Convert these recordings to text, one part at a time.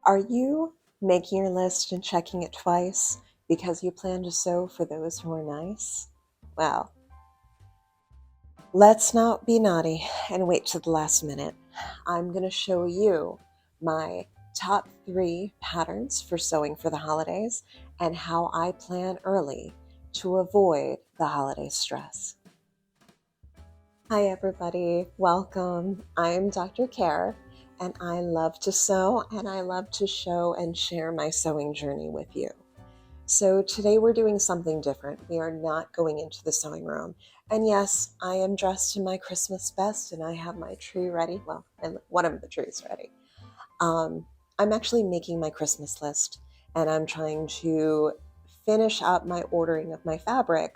Are you making your list and checking it twice because you plan to sew for those who are nice? Well, let's not be naughty and wait to the last minute. I'm going to show you my top 3 patterns for sewing for the holidays and how I plan early to avoid the holiday stress. Hi, everybody. Welcome. I am Dr. Care, and I love to sew and I love to show and share my sewing journey with you. So today we're doing something different. We are not going into the sewing room. And yes, I am dressed in my Christmas best and I have my tree ready. Well, and one of the trees ready. I'm actually making my Christmas list and I'm trying to finish up my ordering of my fabric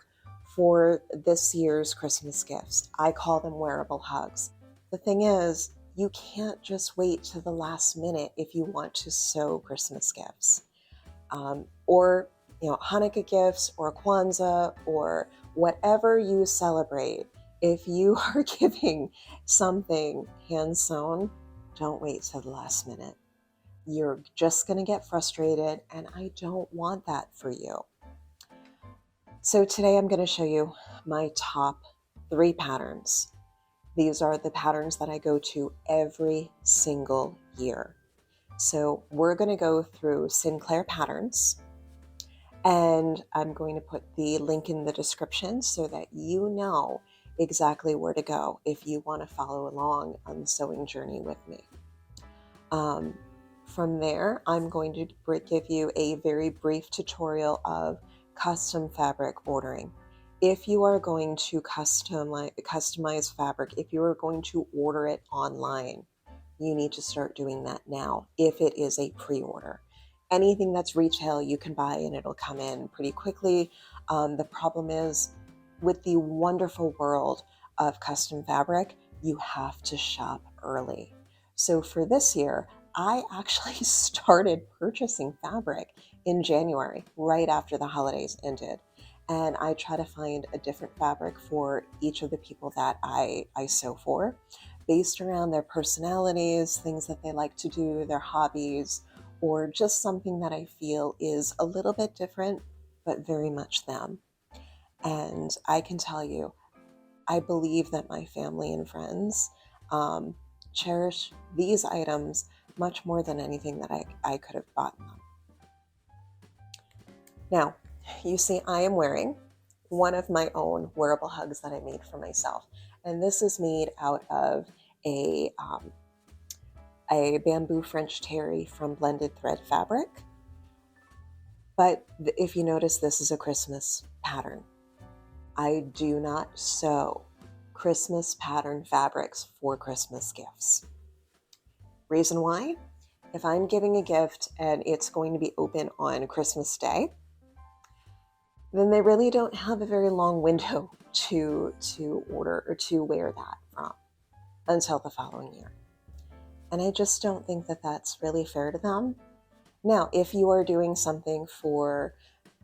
for this year's Christmas gifts. I call them wearable hugs. The thing is, you can't just wait to the last minute if you want to sew Christmas gifts. Or Hanukkah gifts or Kwanzaa or whatever you celebrate. If you are giving something hand sewn, don't wait till the last minute. You're just going to get frustrated, and I don't want that for you. So today I'm going to show you my top 3 patterns. These are the patterns that I go to every single year. So we're going to go through Sinclair Patterns, and I'm going to put the link in the description so that you know exactly where to go if you want to follow along on the sewing journey with me. From there, I'm going to give you a very brief tutorial of custom fabric ordering. If you are going to customize fabric, if you are going to order it online, you need to start doing that now if it is a pre-order. Anything that's retail you can buy and it'll come in pretty quickly. The problem is with the wonderful world of custom fabric, you have to shop early. So for this year, I actually started purchasing fabric in January, right after the holidays ended. And I try to find a different fabric for each of the people that I sew for, based around their personalities, things that they like to do, their hobbies, or just something that I feel is a little bit different, but very much them. And I can tell you, I believe that my family and friends cherish these items much more than anything that I could have bought them. Now, you see, I am wearing one of my own wearable hugs that I made for myself. And this is made out of a bamboo French terry from Blended Thread Fabric. But if you notice, this is a Christmas pattern. I do not sew Christmas pattern fabrics for Christmas gifts. Reason why? If I'm giving a gift and it's going to be open on Christmas Day, then they really don't have a very long window to order or to wear that from until the following year. And I just don't think that that's really fair to them. Now, if you are doing something for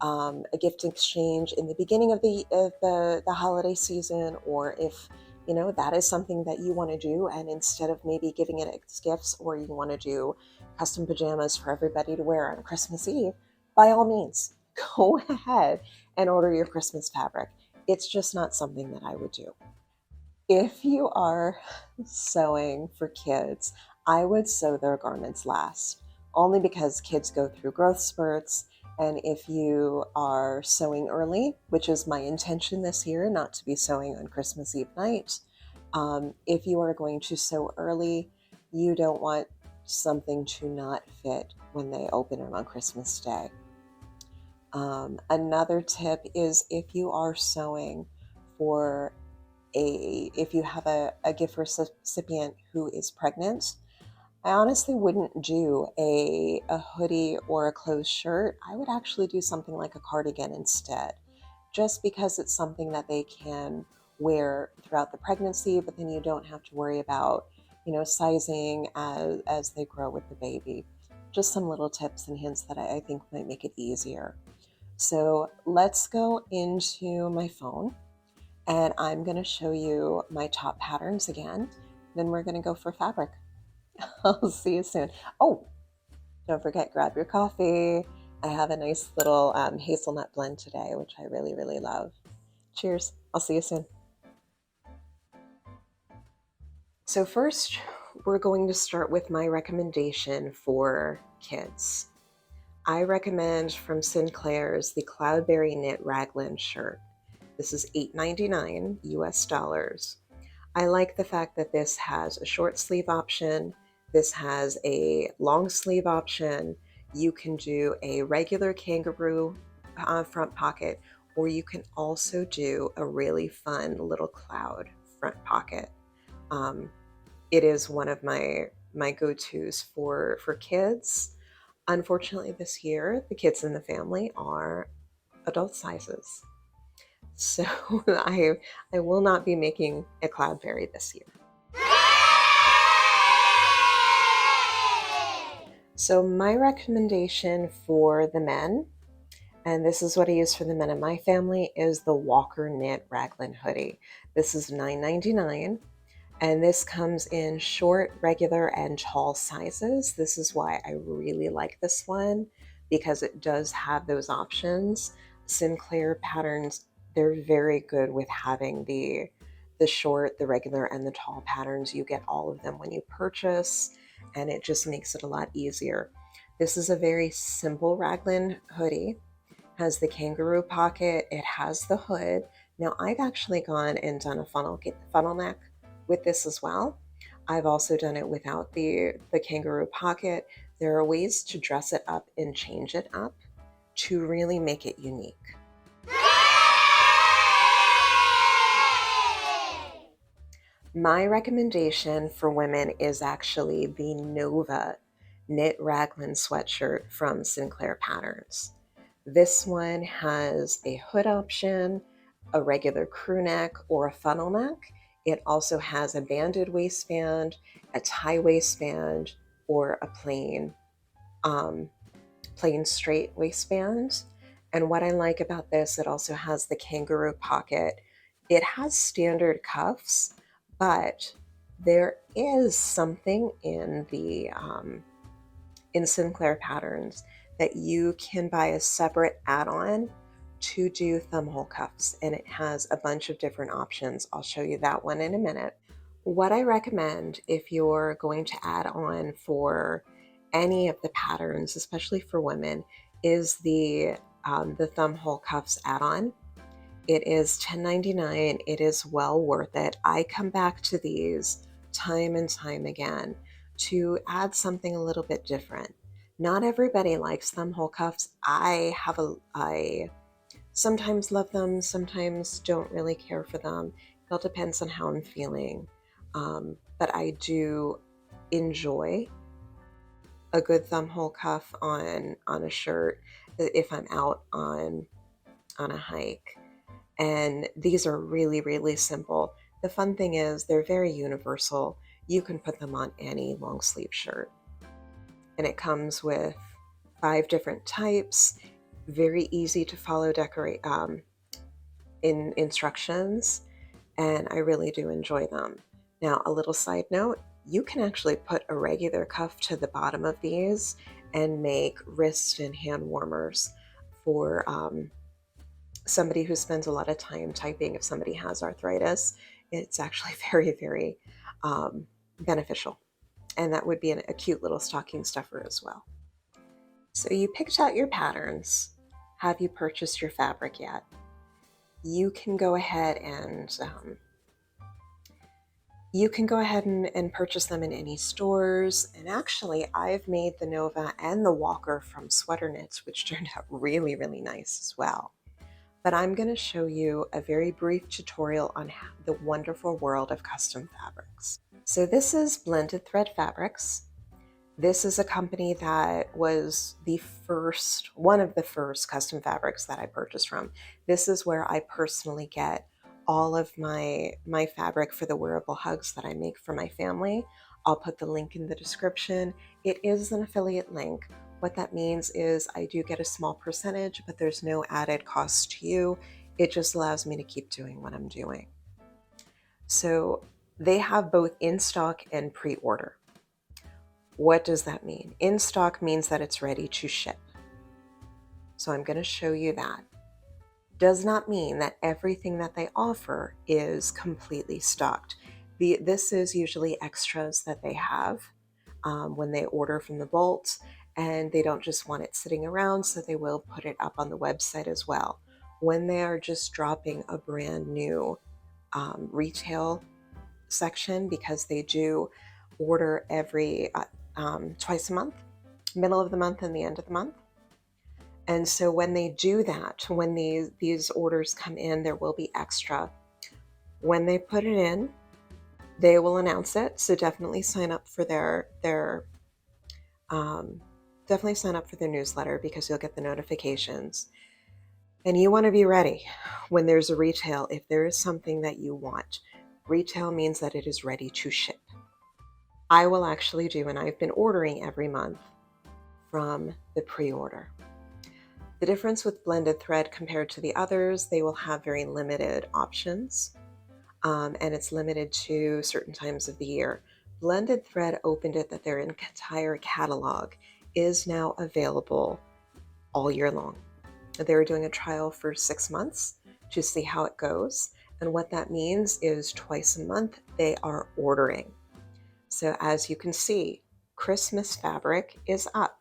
a gift exchange in the beginning of the holiday season, or if that is something that you want to do, and instead of maybe giving it as gifts, or you want to do custom pajamas for everybody to wear on Christmas Eve, by all means, go ahead and order your Christmas fabric. It's just not something that I would do. If you are sewing for kids, I would sew their garments last, only because kids go through growth spurts. And if you are sewing early, which is my intention this year, not to be sewing on Christmas Eve night, if you are going to sew early, you don't want something to not fit when they open it on Christmas Day. Another tip is if you are sewing for if you have a gift recipient who is pregnant, I honestly wouldn't do a hoodie or a closed shirt. I would actually do something like a cardigan instead, just because it's something that they can wear throughout the pregnancy, but then you don't have to worry about, sizing as they grow with the baby. Just some little tips and hints that I think might make it easier. So let's go into my phone, and I'm going to show you my top patterns again. Then we're going to go for fabric. I'll see you soon. Oh, Don't forget, grab your coffee. I have a nice little hazelnut blend today, which I really, really love. Cheers. I'll see you soon. So first, we're going to start with my recommendation for kids. I recommend from Sinclair's the Cloudberry knit raglan shirt. This is $8.99 US dollars. I like the fact that this has a short sleeve option. This has a long sleeve option. You can do a regular kangaroo front pocket, or you can also do a really fun little cloud front pocket. It is one of my go-tos for kids. Unfortunately, this year, the kids in the family are adult sizes. So I will not be making a Cloudberry this year. So my recommendation for the men, and this is what I use for the men in my family, is the Walker Knit Raglan Hoodie. This is $9.99. And this comes in short, regular, and tall sizes. This is why I really like this one, because it does have those options. Sinclair Patterns, they're very good with having the short, the regular, and the tall patterns. You get all of them when you purchase, and it just makes it a lot easier. This is a very simple raglan hoodie. Has the kangaroo pocket, it has the hood. Now I've actually gone and done a funnel neck with this as well. I've also done it without the kangaroo pocket. There are ways to dress it up and change it up to really make it unique. My recommendation for women is actually the Nova knit raglan sweatshirt from Sinclair Patterns. This one has a hood option, a regular crew neck, or a funnel neck. It also has a banded waistband, a tie waistband, or a plain straight waistband. And what I like about this, it also has the kangaroo pocket. It has standard cuffs, but there is something in the in Sinclair Patterns that you can buy a separate add-on to do thumbhole cuffs, and it has a bunch of different options. I'll show you that one in a minute. What I recommend if you're going to add on for any of the patterns, especially for women, is the thumbhole cuffs add-on. It is $10.99. It is well worth it. I come back to these time and time again to add something a little bit different. Not everybody likes thumbhole cuffs. I sometimes love them, sometimes don't really care for them. It all depends on how I'm feeling. But I do enjoy a good thumbhole cuff on a shirt if I'm out on a hike. And these are really, really simple. The fun thing is they're very universal. You can put them on any long sleeve shirt. And it comes with 5 different types, very easy to follow in instructions, and I really do enjoy them. Now, a little side note, you can actually put a regular cuff to the bottom of these and make wrist and hand warmers for somebody who spends a lot of time typing. If somebody has arthritis, it's actually very, very beneficial. And that would be a cute little stocking stuffer as well. So you picked out your patterns. Have you purchased your fabric yet? You can go ahead and purchase them in any stores. And actually, I've made the Nova and the Walker from Sweater Knits, which turned out really, really nice as well. But I'm going to show you a very brief tutorial on the wonderful world of custom fabrics. So this is Blended Thread Fabrics. This is a company that was one of the first custom fabrics that I purchased from. This is where I personally get all of my fabric for the wearable hugs that I make for my family. I'll put the link in the description. It is an affiliate link. What that means is I do get a small percentage, but there's no added cost to you. It just allows me to keep doing what I'm doing. So they have both in stock and pre-order. What does that mean? In stock means that it's ready to ship. So I'm going to show you that. Does not mean that everything that they offer is completely stocked. This is usually extras that they have when they order from the vault, and they don't just want it sitting around, so they will put it up on the website as well. When they are just dropping a brand new retail section, because they do order every twice a month, middle of the month and the end of the month. And so when they do that, when these orders come in, there will be extra. When they put it in, they will announce it. So definitely sign up for definitely sign up for their newsletter, because you'll get the notifications. And you want to be ready when there's a retail. If there is something that you want, retail means that it is ready to ship. I will actually do, and I've been ordering every month from the pre-order. The difference with blended thread compared to the others, they will have very limited options, and it's limited to certain times of the year. Blended thread opened it that their entire catalog is now available all year long. They're doing a trial for 6 months to see how it goes. And what that means is twice a month they are ordering. So as you can see, Christmas fabric is up.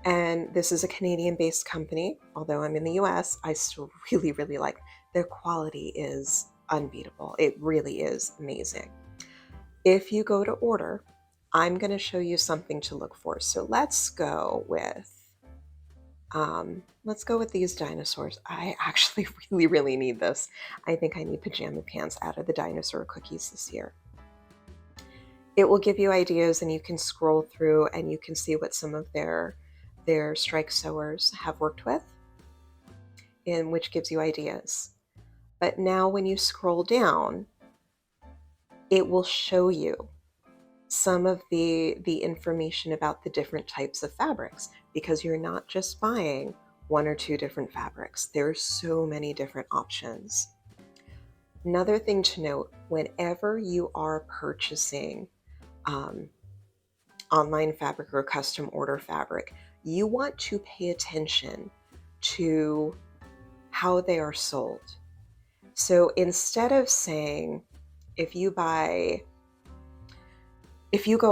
And this is a Canadian-based company. Although I'm in the US, I still really, really like their quality is unbeatable. It really is amazing. If you go to order, I'm going to show you something to look for. So let's go with these dinosaurs. I actually really, really need this. I think I need pajama pants out of the dinosaur cookies this year. It will give you ideas, and you can scroll through and you can see what some of their strike sewers have worked with, and which gives you ideas. But now when you scroll down, it will show you some of the information about the different types of fabrics, because you're not just buying one or two different fabrics. There's so many different options. Another thing to note, whenever you are purchasing online fabric or custom order fabric, you want to pay attention to how they are sold. So instead of saying, if you go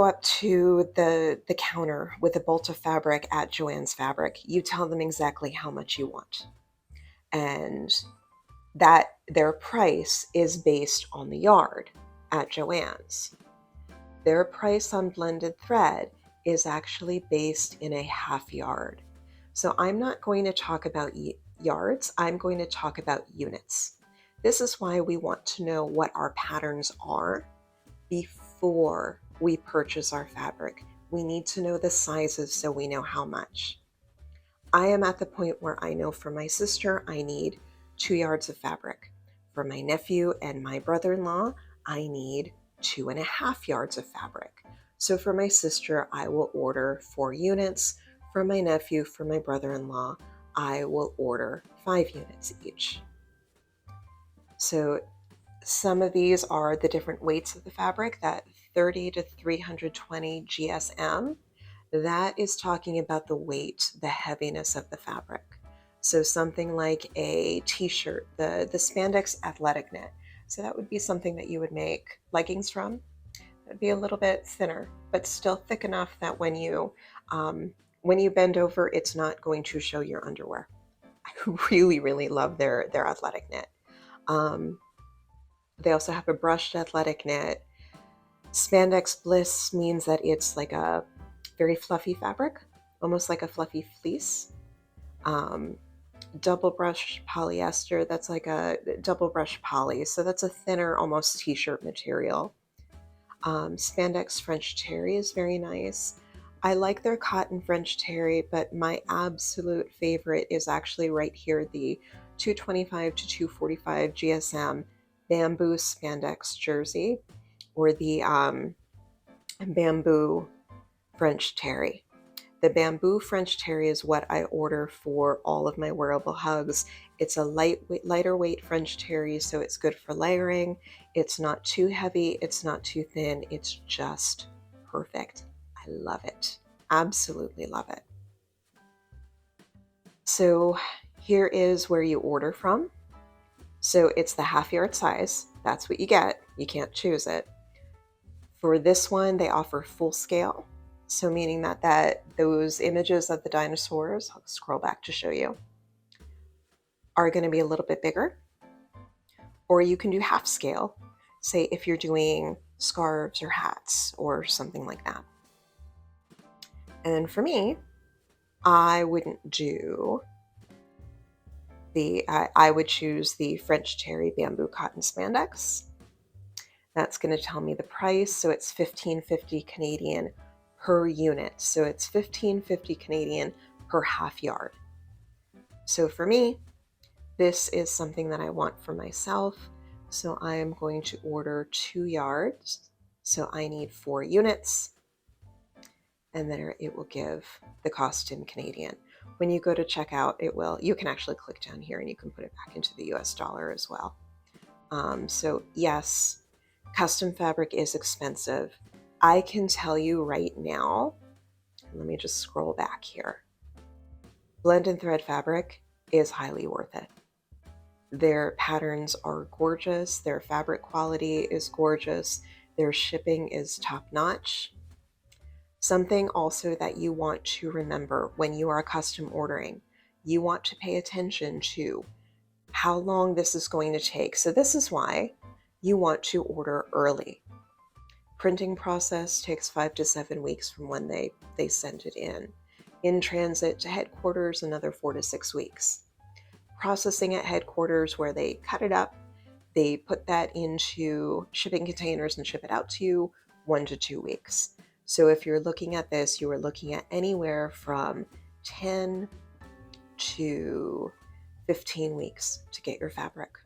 up to the counter with a bolt of fabric at Joann's Fabric, you tell them exactly how much you want. And that their price is based on the yard at Joann's. Their price on blended thread is actually based in a half yard. So I'm not going to talk about yards, I'm going to talk about units. This is why we want to know what our patterns are before we purchase our fabric. We need to know the sizes so we know how much. I am at the point where I know for my sister, I need 2 yards of fabric. For my nephew and my brother-in-law, I need 2.5 yards of fabric. So for my sister, I will order 4 units. For my nephew, for my brother-in-law, I will order 5 units each. So some of these are the different weights of the fabric. That 30 to 320 GSM, that is talking about the weight, the heaviness of the fabric. So something like a t-shirt, the spandex athletic knit. So that would be something that you would make leggings from. It'd be a little bit thinner, but still thick enough that when you bend over, it's not going to show your underwear. I really, really love their athletic knit. They also have a brushed athletic knit. Spandex Bliss means that it's like a very fluffy fabric, almost like a fluffy fleece. Double brush polyester, that's like a double brush poly, so that's a thinner, almost t-shirt material. Spandex French Terry is very nice. I like their cotton French Terry, but my absolute favorite is actually right here, the 225 to 245 GSM bamboo spandex jersey, or the bamboo French Terry. The bamboo French Terry is what I order for all of my wearable hugs. It's a lighter weight French Terry, so it's good for layering. It's not too heavy, it's not too thin, it's just perfect. I love it. Absolutely love it. So here is where you order from. So it's the half yard size. That's what you get. You can't choose it. For this one, they offer full scale. So meaning that those images of the dinosaurs, I'll scroll back to show you, are going to be a little bit bigger. Or you can do half scale, say if you're doing scarves or hats or something like that. And for me, I wouldn't do I would choose the French terry bamboo cotton spandex. That's going to tell me the price. So it's $15.50 Canadian per unit. So it's $15.50 Canadian per half yard. So for me, this is something that I want for myself. So I am going to order 2 yards. So I need 4 units. And then it will give the cost in Canadian. When you go to checkout, you can actually click down here and you can put it back into the US dollar as well. So yes, custom fabric is expensive. I can tell you right now, let me just scroll back here. Blend and thread fabric is highly worth it. Their patterns are gorgeous. Their fabric quality is gorgeous. Their shipping is top notch. Something also that you want to remember when you are custom ordering, you want to pay attention to how long this is going to take. So this is why you want to order early. Printing process takes 5 to 7 weeks from when they send it in. In transit to headquarters, another 4 to 6 weeks. Processing at headquarters, where they cut it up, they put that into shipping containers and ship it out to you, 1 to 2 weeks. So if you're looking at this, you are looking at anywhere from 10 to 15 weeks to get your fabric.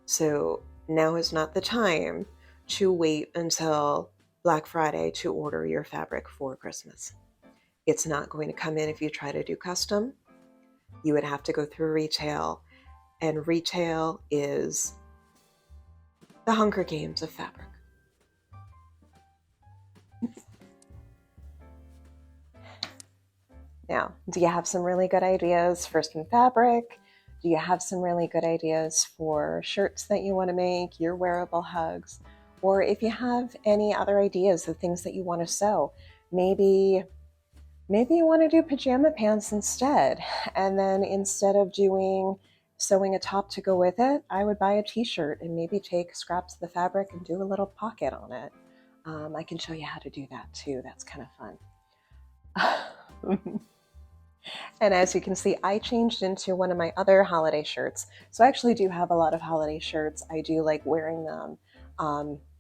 So now is not the time to wait until Black Friday to order your fabric for Christmas. It's not going to come in if you try to do custom. You would have to go through retail, and retail is the Hunger Games of fabric. Now, do you have some really good ideas for some fabric? Do you have some really good ideas for shirts that you want to make, your wearable hugs? Or if you have any other ideas of things that you want to sew, maybe you want to do pajama pants instead. And then instead of sewing a top to go with it, I would buy a t-shirt and maybe take scraps of the fabric and do a little pocket on it. I can show you how to do that too. That's kind of fun. And as you can see, I changed into one of my other holiday shirts. So I actually do have a lot of holiday shirts. I do like wearing them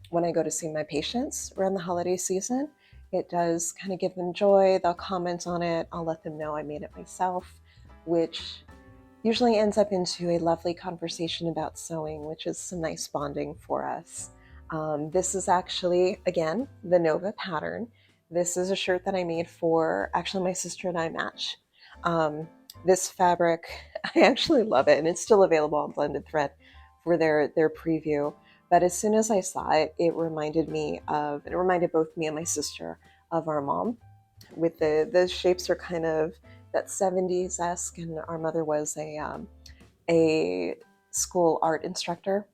when I go to see my patients around the holiday season. It does kind of give them joy. They'll comment on it. I'll let them know I made it myself, which usually ends up into a lovely conversation about sewing, which is some nice bonding for us. This is actually, again, the Nova pattern. This is a shirt that I made for, actually, my sister and I match. This fabric, I actually love it, and it's still available on Blended Thread for their preview. But as soon as I saw it, it reminded both me and my sister of our mom. With the shapes are kind of that 70s-esque, and our mother was a school art instructor.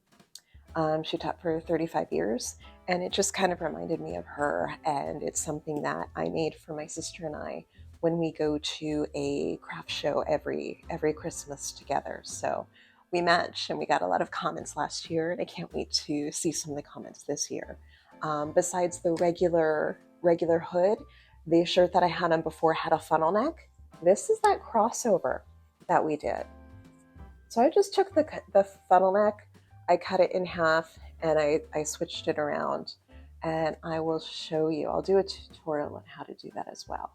She taught for 35 years, and it just kind of reminded me of her, and it's something that I made for my sister and I when we go to a craft show every Christmas together. So we match, and we got a lot of comments last year, and I can't wait to see some of the comments this year. Besides the regular hood, the shirt that I had on before had a funnel neck. This is that crossover that we did. So I just took the funnel neck, I cut it in half, and I switched it around, and I will show you. I'll do a tutorial on how to do that as well.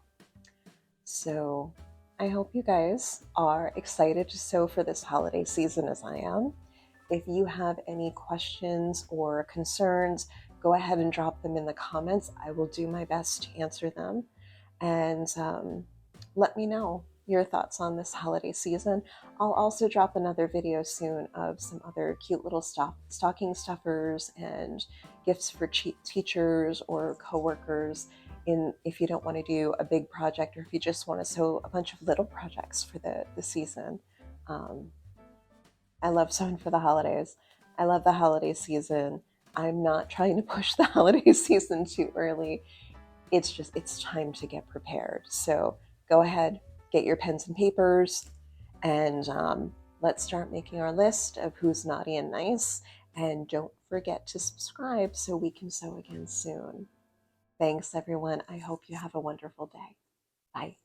So I hope you guys are excited to sew for this holiday season as I am. If you have any questions or concerns, go ahead and drop them in the comments. I will do my best to answer them. And let me know your thoughts on this holiday season. I'll also drop another video soon of some other cute little stocking stuffers and gifts for teachers or coworkers. in if you don't want to do a big project, or if you just want to sew a bunch of little projects for the season. Um, I love sewing for the holidays. I love the holiday season. I'm not trying to push the holiday season too early. It's just, it's time to get prepared. So go ahead, get your pens and papers, and let's start making our list of who's naughty and nice. And don't forget to subscribe so we can sew again soon. Thanks, everyone. I hope you have a wonderful day. Bye.